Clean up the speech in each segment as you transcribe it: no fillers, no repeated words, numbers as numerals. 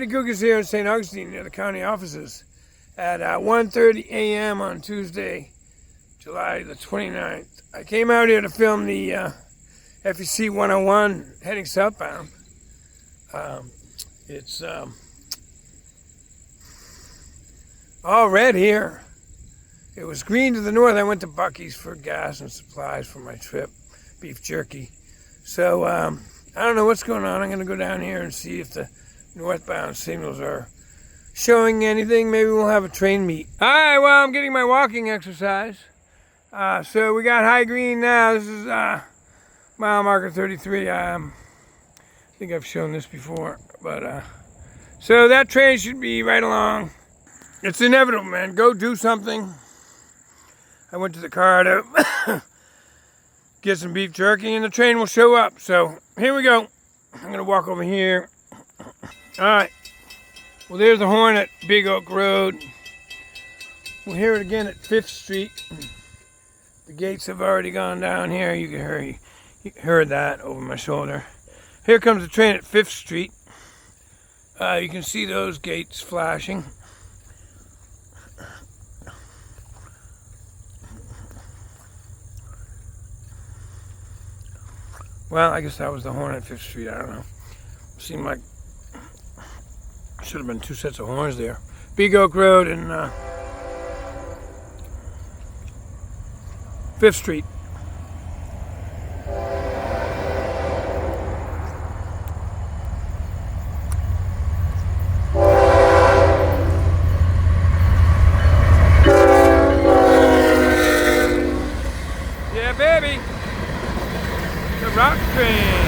Mighty Cougars here in St. Augustine near the county offices at 1:30 a.m. on Tuesday, July the 29th. I came out here to film the FEC 101 heading southbound. It's all red here. It was green to the north. I went to Buc-ee's for gas and supplies for my trip, beef jerky. So I don't know what's going on. I'm going to go down here and see if the northbound signals are showing anything. Maybe we'll have a train meet. All right, well, I'm getting my walking exercise. So we got high green now. This is mile marker 33. I think I've shown this before, but so that train should be right along. It's inevitable, man. Go do something. I went to the car to get some beef jerky, and the train will show up. So here we go. I'm gonna walk over here. All right. Well, there's the horn at Big Oak Road. We'll hear it again at 5th Street. The gates have already gone down here. You heard that over my shoulder. Here comes the train at 5th Street. You can see those gates flashing. Well, I guess that was the horn at 5th Street. I don't know. Seemed like should have been two sets of horns there. Big Oak Road and 5th Street. Yeah, baby. The rock train.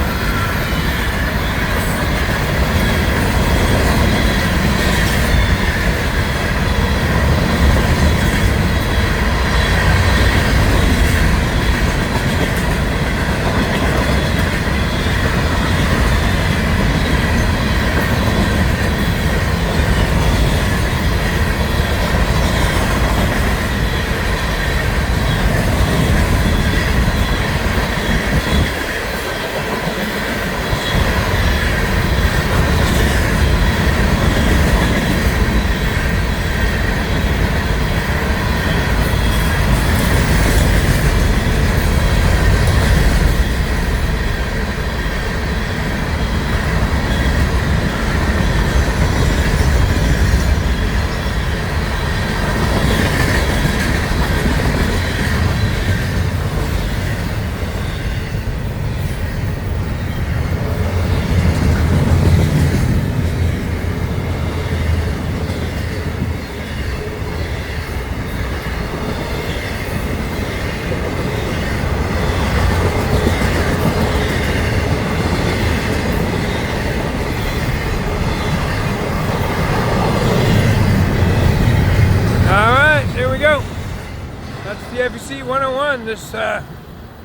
That's the FEC 101 this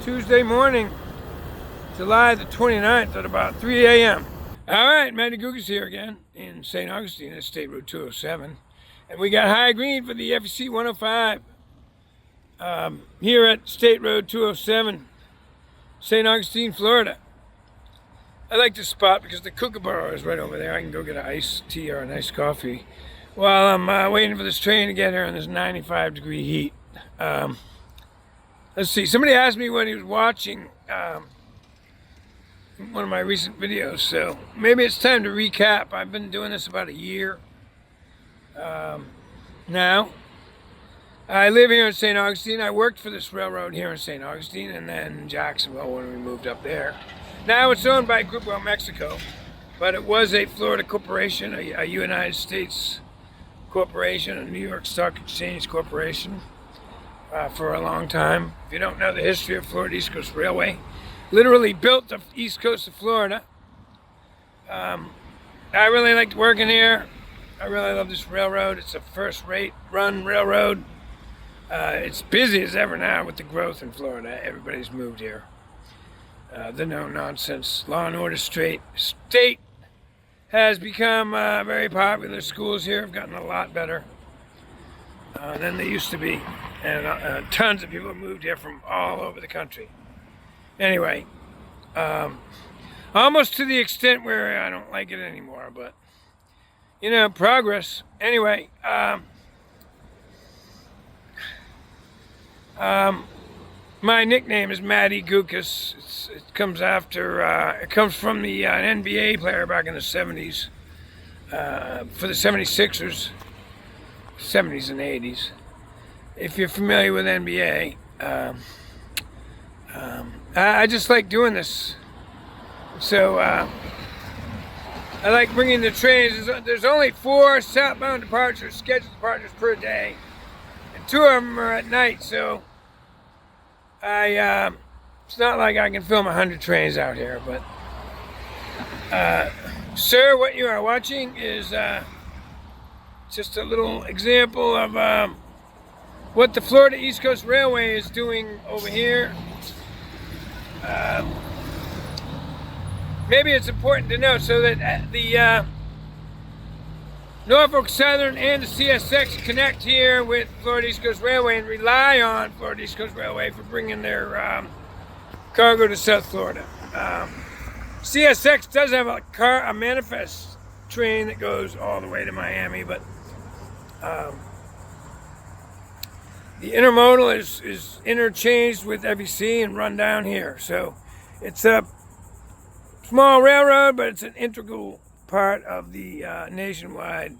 Tuesday morning, July the 29th at about 3 a.m. All right, Mighty Cougars here again in St. Augustine at State Road 207. And we got high green for the FEC 105 here at State Road 207, St. Augustine, Florida. I like this spot because the Kookaburra is right over there. I can go get an iced tea or an iced coffee while I'm waiting for this train to get here in this 95-degree heat. Let's see. Somebody asked me when he was watching one of my recent videos, so maybe it's time to recap. I've been doing this about a year now. I live here in St. Augustine. I worked for this railroad here in St. Augustine and then Jacksonville when we moved up there. Now it's owned by Grupo Mexico, but it was a Florida corporation, a United States corporation, a New York Stock Exchange corporation for a long time. If you don't know the history of Florida East Coast Railway, literally built the east coast of Florida. I really liked working here. I really love this railroad. It's a first-rate run railroad. It's busy as ever now with the growth in Florida. Everybody's moved here. The no-nonsense law and order state has become very popular. Schools here have gotten a lot better than they used to be. And tons of people have moved here from all over the country. Anyway, almost to the extent where I don't like it anymore, but you know, progress. Anyway, my nickname is Matty Gukas. It comes after, it comes from the an NBA player back in the 70s, for the 76ers, 70s and 80s. If you're familiar with NBA, I just like doing this. So I like bringing the trains. There's only 4 southbound departures, scheduled departures per day, and 2 of them are at night. So it's not like I can film 100 trains out here. But sir, what you are watching is just a little example of what the Florida East Coast Railway is doing over here. Maybe it's important to know so that the Norfolk Southern and the CSX connect here with Florida East Coast Railway and rely on Florida East Coast Railway for bringing their cargo to South Florida. CSX does have a manifest train that goes all the way to Miami, but the intermodal is interchanged with FEC and run down here. So it's a small railroad, but it's an integral part of the nationwide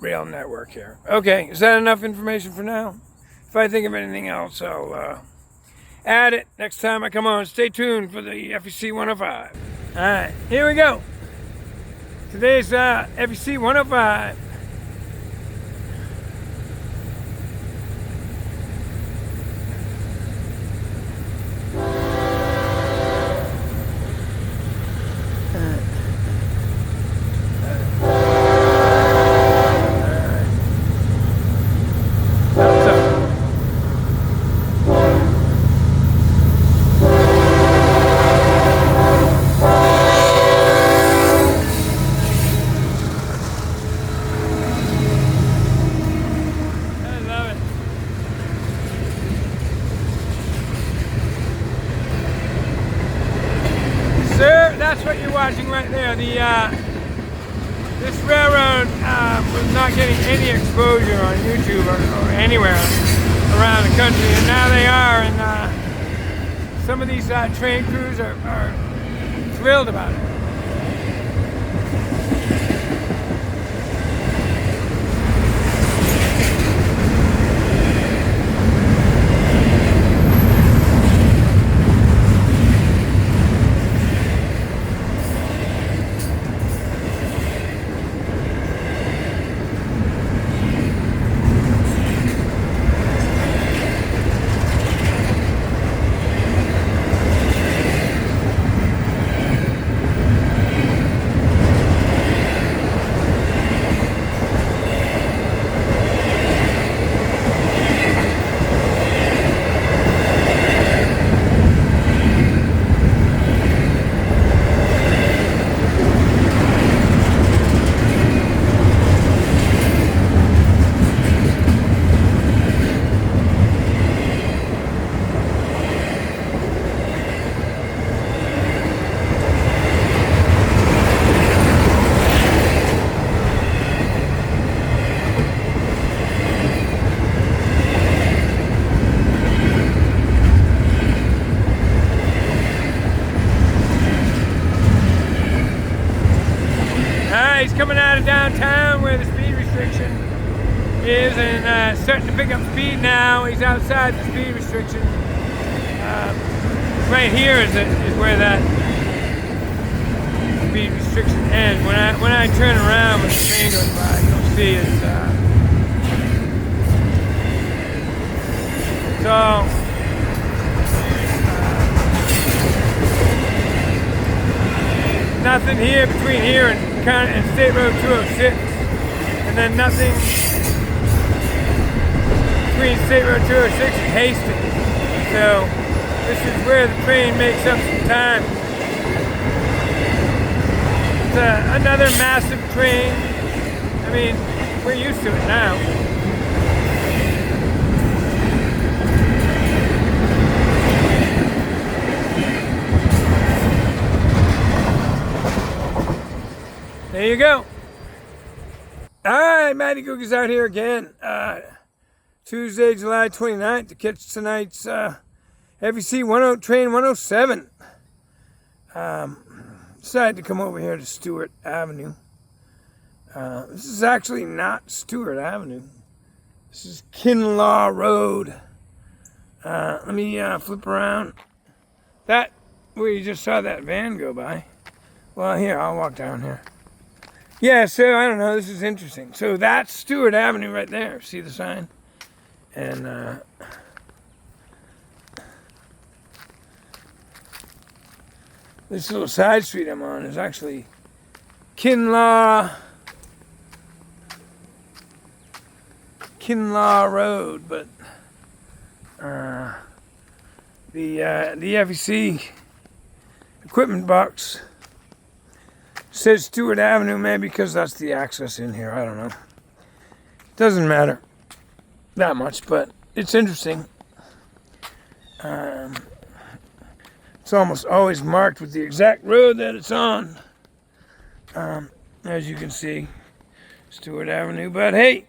rail network here. Okay, is that enough information for now? If I think of anything else, I'll add it next time I come on. Stay tuned for the FEC 105. All right, here we go. Today's FEC 105. That's what you're watching right there. This railroad was not getting any exposure on YouTube or anywhere around the country, and now they are. And some of these train crews are thrilled about it. He's coming out of downtown where the speed restriction is, and starting to pick up speed now. He's outside the speed restriction. Right here is where that speed restriction ends. When I turn around when the train goes by, you'll see it's nothing here between here and State Road 206, and then nothing between State Road 206 and Hastings. So this is where the train makes up some time. It's another massive train. I mean, we're used to it now. There you go. All right, Matty Goog is out here again. Tuesday, July 29th to catch tonight's FEC train 107. Decided to come over here to Stewart Avenue. This is actually not Stewart Avenue. This is Kinlaw Road. Let me flip around. That, where you just saw that van go by. Well, here, I'll walk down here. Yeah, so I don't know, this is interesting. So that's Stewart Avenue right there. See the sign? And this little side street I'm on is actually Kinlaw Road, but the FEC equipment box says Stewart Avenue, maybe because that's the access in here. I don't know. Doesn't matter that much, but it's interesting. It's almost always marked with the exact road that it's on. As you can see, Stewart Avenue. But hey,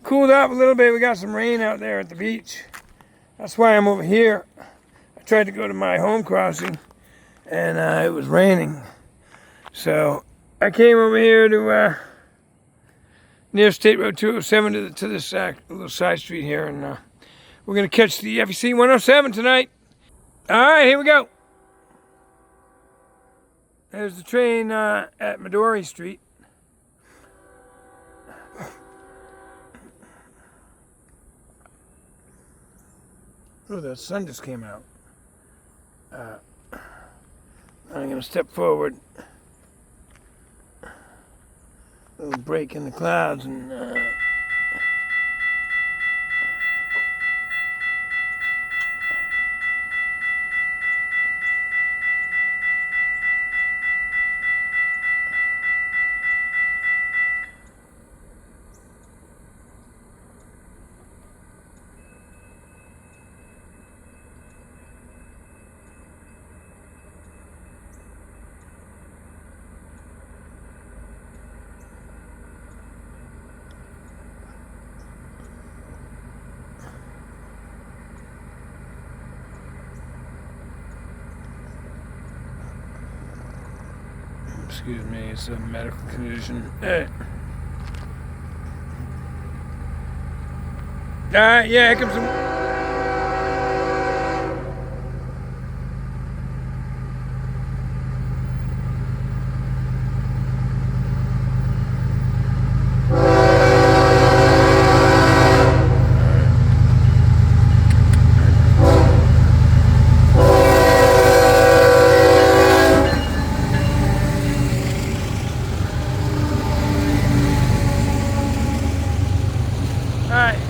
cooled off a little bit. We got some rain out there at the beach. That's why I'm over here. I tried to go to my home crossing, and it was raining. So I came over here to near State Road 207 to this little side street here, and we're going to catch the FEC 107 tonight. All right, here we go. There's the train at Midori Street. Oh, the sun just came out. I'm going to step forward. A little break in the clouds and excuse me, it's a medical condition. Hey. Alright, yeah, here comes some.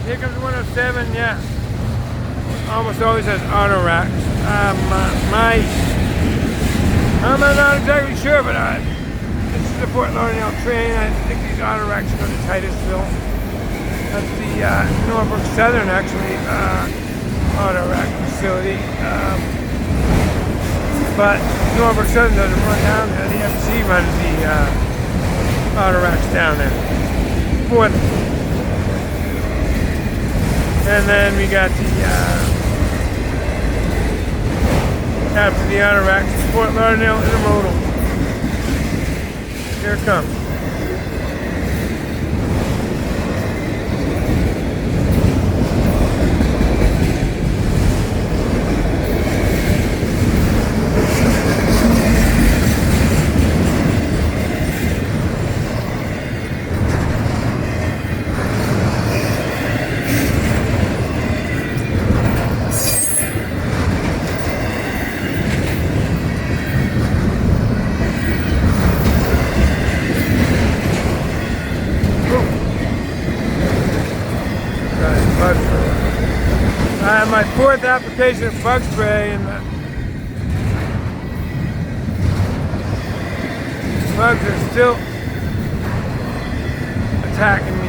Here comes 107, yeah. Almost always has auto racks. I'm not exactly sure, but this is the Fort Lauderdale train. I think these auto racks go to Titusville. That's the Norfolk Southern, actually, auto rack facility. But Norfolk Southern doesn't run down there. The FEC runs the auto racks down there for them. And then we got the, after the auto racks, Fort Lauderdale Intermodal. Here it comes. I have my fourth application of bug spray, and the bugs are still attacking me.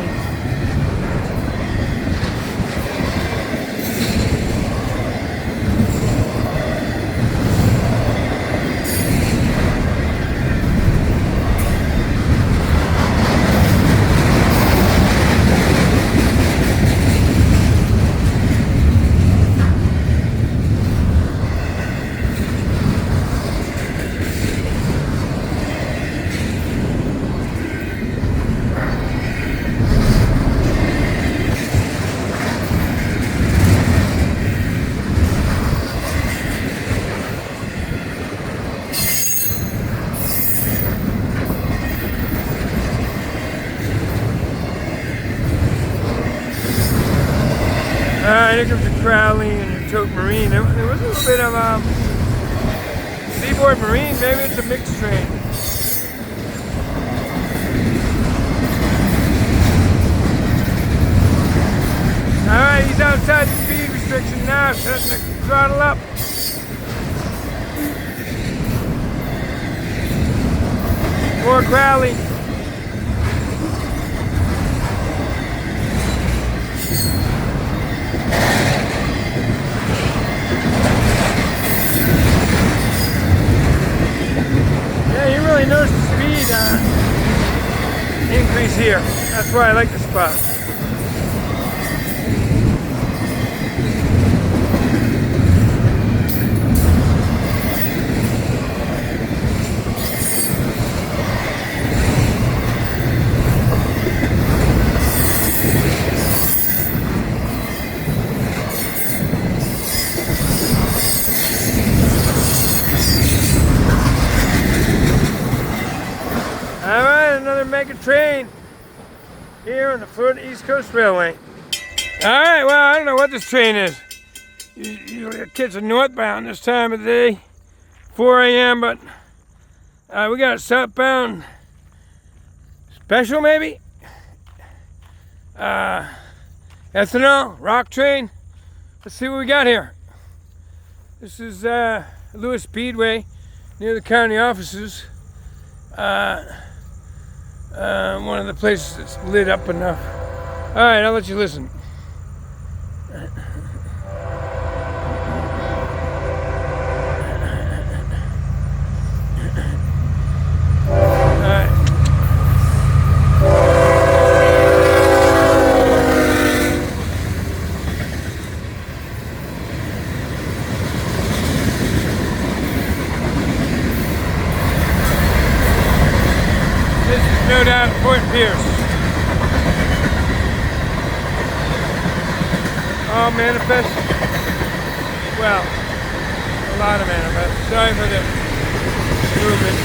your Crowley and your Tote Marine. There was a little bit of Seaboard Marine. Maybe it's a mixed train. Alright, he's outside the speed restriction now, setting the throttle up. More Crowley. Yeah, you really notice the speed increase here. That's why I like the spot. Mega train here on the Florida East Coast Railway. Alright, well, I don't know what this train is. Usually the kids are northbound this time of the day, 4 a.m., but we got a southbound special maybe? Ethanol, rock train. Let's see what we got here. This is Lewis Speedway near the county offices. One of the places that's lit up enough. Alright, I'll let you listen. No doubt, Fort Pierce. All manifest. Well, a lot of manifest. Sorry for the movement.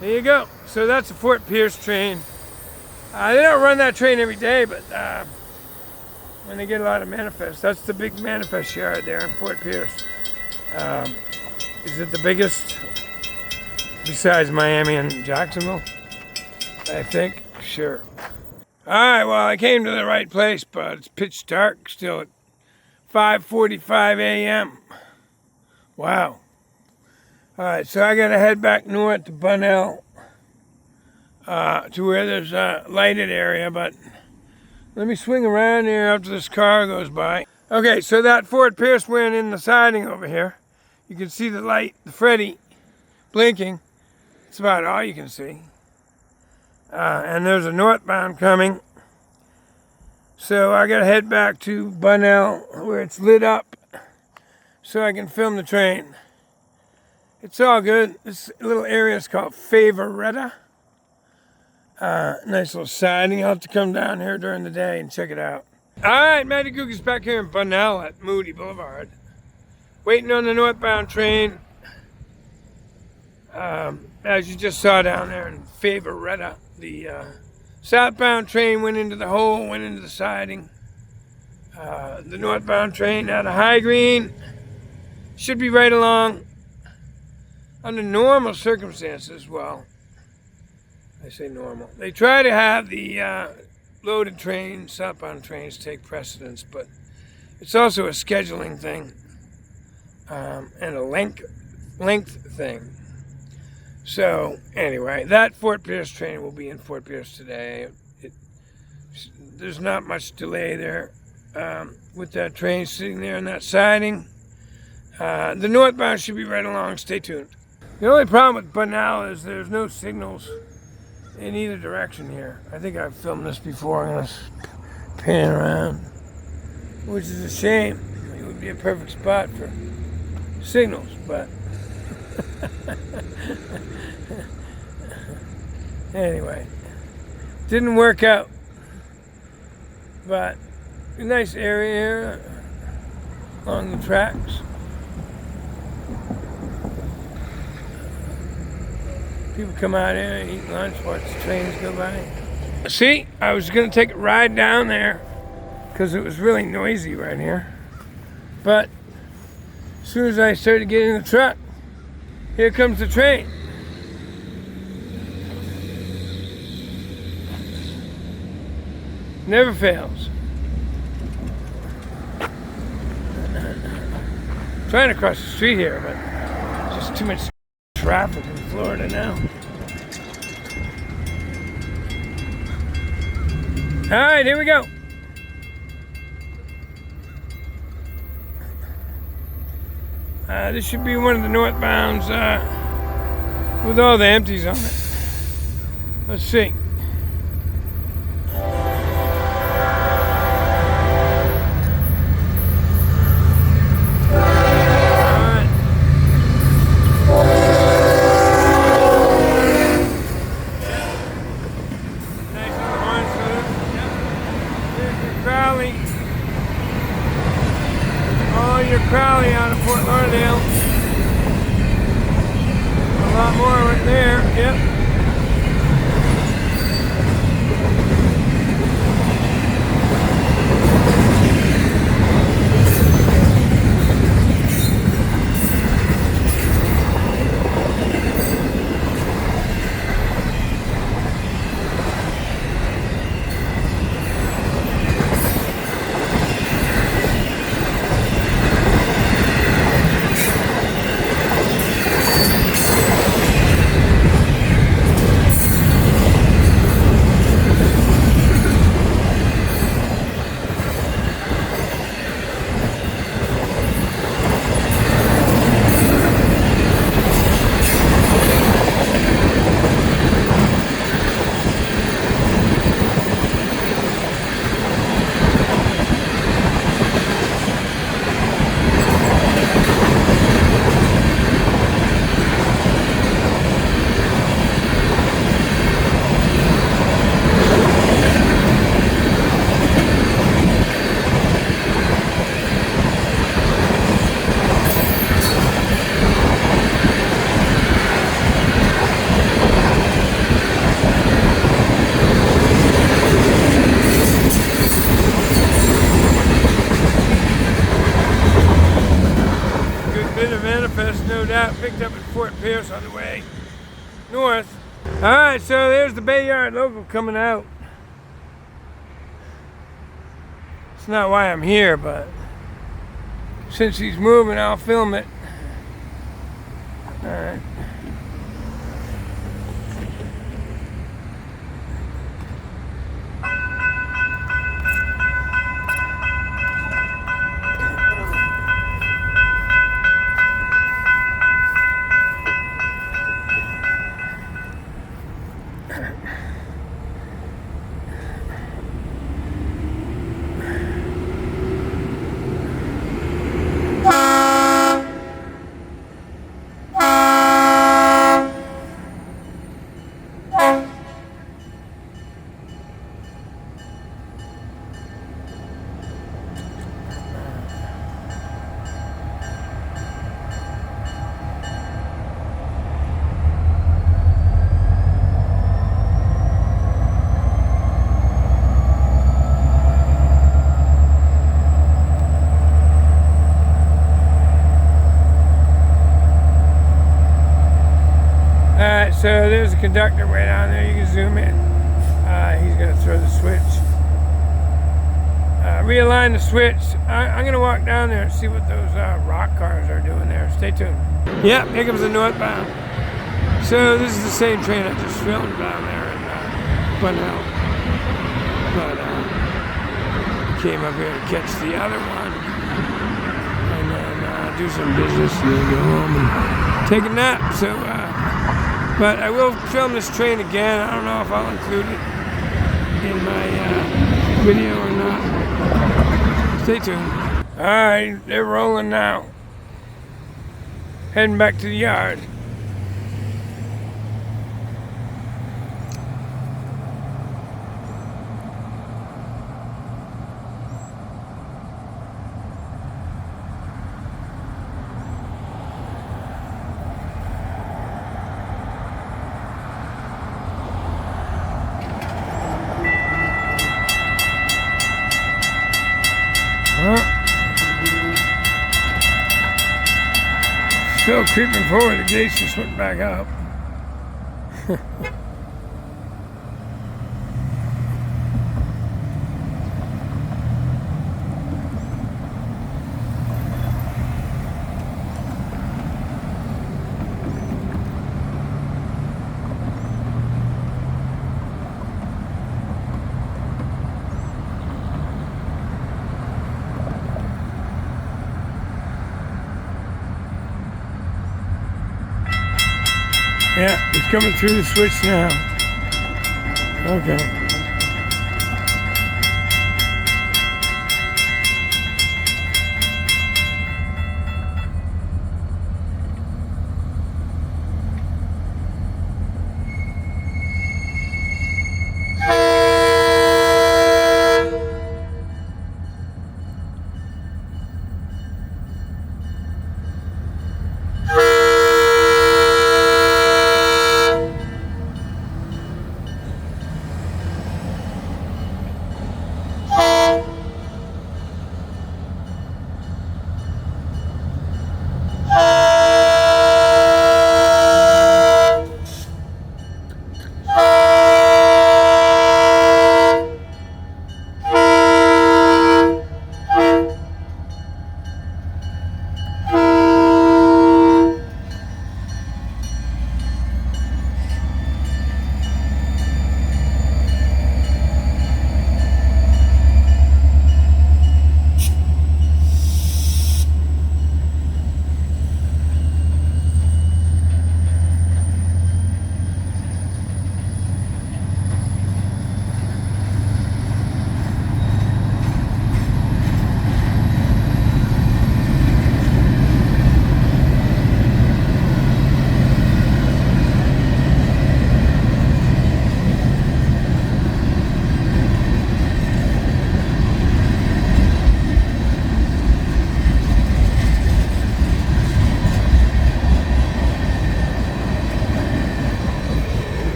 There you go. So that's the Fort Pierce train. They don't run that train every day, but when they get a lot of manifests, that's the big manifest yard there in Fort Pierce. Is it the biggest besides Miami and Jacksonville? I think. Sure. Alright, well, I came to the right place, but it's pitch dark still at 5:45 a.m. Wow. Alright, so I gotta head back north to Bunnell, to where there's a lighted area, but let me swing around here after this car goes by. Okay, so that Fort Pierce went in the siding over here. You can see the light, the Freddy, blinking. That's about all you can see. And there's a northbound coming. So I gotta head back to Bunnell, where it's lit up, so I can film the train. It's all good. This little area is called Favoretta. Nice little siding. I'll have to come down here during the day and check it out. Alright, Matty Googie's back here in Bunnell at Moody Boulevard. Waiting on the northbound train. As you just saw down there in Favoretta, the southbound train went into the hole, went into the siding. The northbound train out of High Green should be right along. Under normal circumstances, well, I say normal. They try to have the loaded trains, southbound trains, take precedence, but it's also a scheduling thing and a length thing. So anyway, that Fort Pierce train will be in Fort Pierce today. There's not much delay there with that train sitting there in that siding. The northbound should be right along. Stay tuned. The only problem with Bunnell is there's no signals in either direction here. I think I've filmed this before. I'm going to pan around. which is a shame. It would be a perfect spot for signals, but anyway, didn't work out. But a nice area here along the tracks. People come out here and eat lunch, watch the trains go by. See, I was going to take a ride down there because it was really noisy right here. But as soon as I started getting in the truck, here comes the train. Never fails. Trying to cross the street here, but just too much traffic in Florida now. All right, here we go. This should be one of the northbounds with all the empties on it. Let's see. Crowley out of Fort Lauderdale. A lot more right there, yep. Picked up at Fort Pierce on the way north. Alright, so there's the Bayard local coming out. It's not why I'm here, but since he's moving, I'll film it. Alright. So there's a conductor way down there. You can zoom in. He's going to throw the switch. Realign the switch. I'm going to walk down there and see what those rock cars are doing there. Stay tuned. Yep, here comes the northbound. So this is the same train I just filmed down there in Bunnell. But came up here to catch the other one. And then do some business and then go home and take a nap. So, but I will film this train again. I don't know if I'll include it in my video or not. Stay Stay tuned. All right, they're rolling now. Heading back to the yard. Still creeping forward, the gates just went back up. Yeah, he's coming through the switch now. Okay.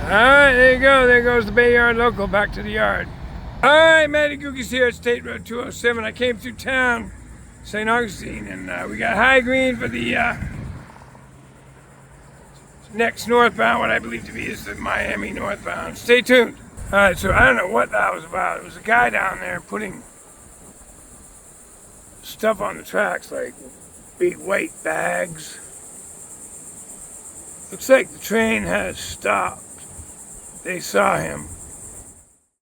Alright, there you go. There goes the Bay Yard Local back to the yard. Alright, Matty Googie's here at State Road 207. I came through town, St. Augustine, and we got high green for the next northbound, what I believe to be is the Miami northbound. Stay tuned. Alright, so I don't know what that was about. It was a guy down there putting stuff on the tracks, like big white bags. Looks like the train has stopped. They saw him.